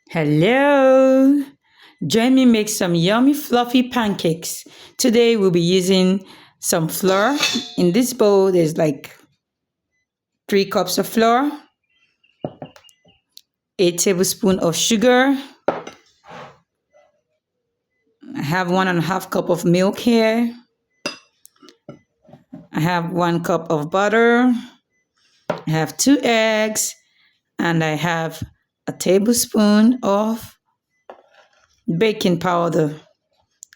Hello! Join me make some yummy fluffy pancakes. Today we'll be using some flour. In this bowl there's like 3 cups of flour, a tablespoon of sugar. I have 1.5 cup of milk here. I have 1 cup of butter. I have 2 eggs, and I have a tablespoon of baking powder.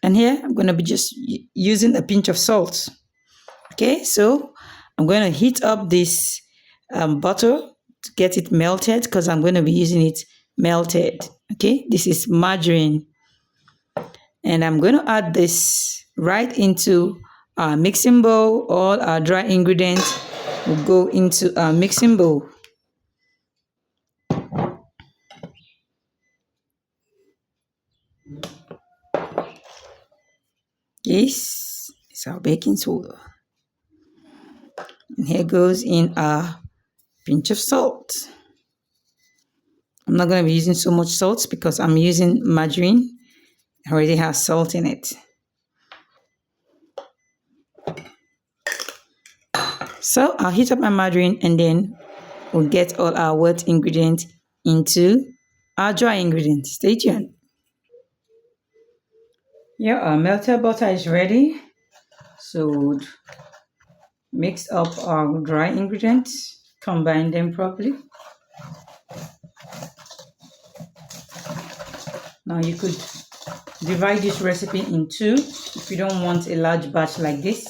And here I'm going to be just using a pinch of salt. Okay, so I'm going to heat up this butter to get it melted because I'm going to be using it melted. Okay, this is margarine. And I'm going to add this right into our mixing bowl. All our dry ingredients will go into our mixing bowl. This is our baking soda. And here goes in a pinch of salt. I'm not going to be using so much salt because I'm using margarine. It already has salt in it. So I'll heat up my margarine and then we'll get all our wet ingredients into our dry ingredients. Stay tuned. Yeah, our melted butter is ready. So we'll mix up our dry ingredients, combine them properly. Now you could divide this recipe in 2 if you don't want a large batch like this.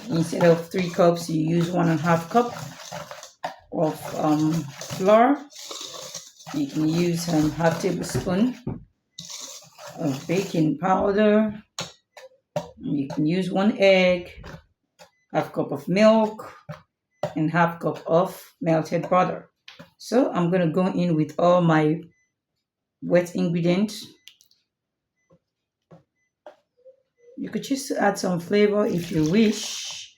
Instead of 3 cups, you use 1.5 cup of flour. You can use half tablespoon of baking powder. You can use 1 egg, half cup of milk, and half cup of melted butter. So I'm going to go in with all my wet ingredients. You could choose to add some flavor if you wish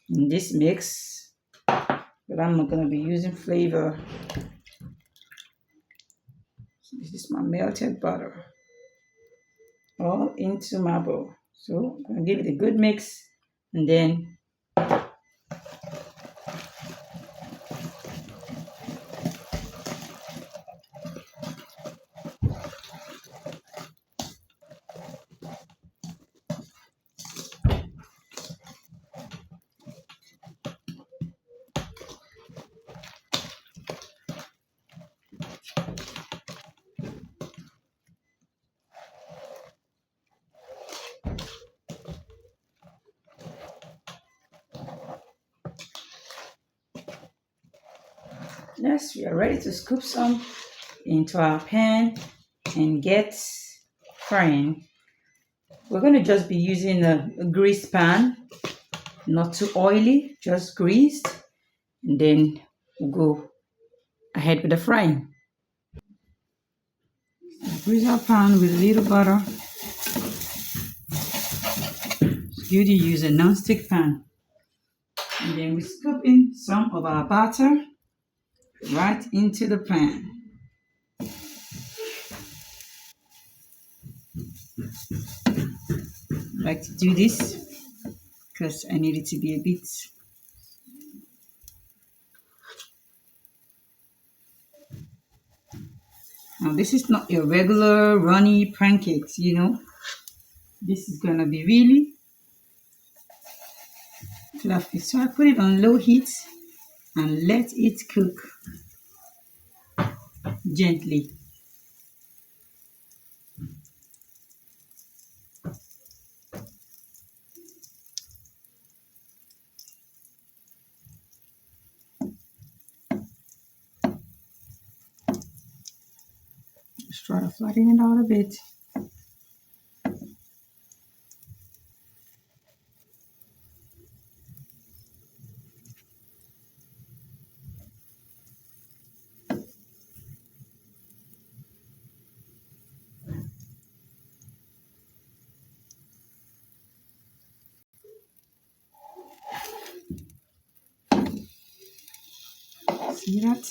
in this mix, but I'm not going to be using flavor. So this is my melted butter all into my bowl. So I'm going to give it a good mix and then yes, we are ready to scoop some into our pan and get frying. We're going to just be using a greased pan, not too oily, just greased, and then we'll go ahead with the frying. Grease our pan with a little butter. It's good to use a non-stick pan. And then we scoop in some of our butter right into the pan. I like to do this because I need it to be a bit Now this is not your regular runny pancakes, This is gonna be really fluffy. So I put it on low heat and let it cook gently. Just try to flatten it out a bit. See that?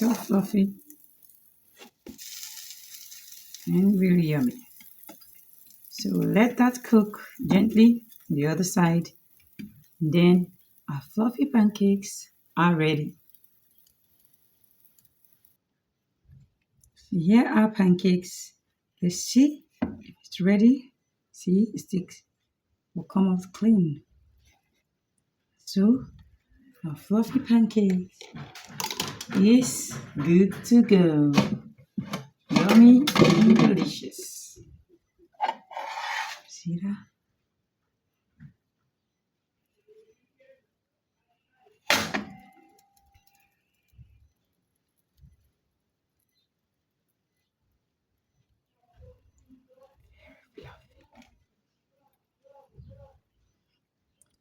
So fluffy and really yummy. So let that cook gently on the other side. Then our fluffy pancakes are ready. So here are pancakes. Let's see if it's ready. See, the sticks will come out clean. So our fluffy pancake is good to go. Yummy and delicious. See that?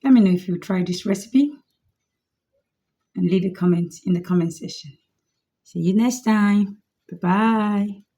Let me know if you try this recipe and leave a comment in the comment section. See you next time. Bye bye.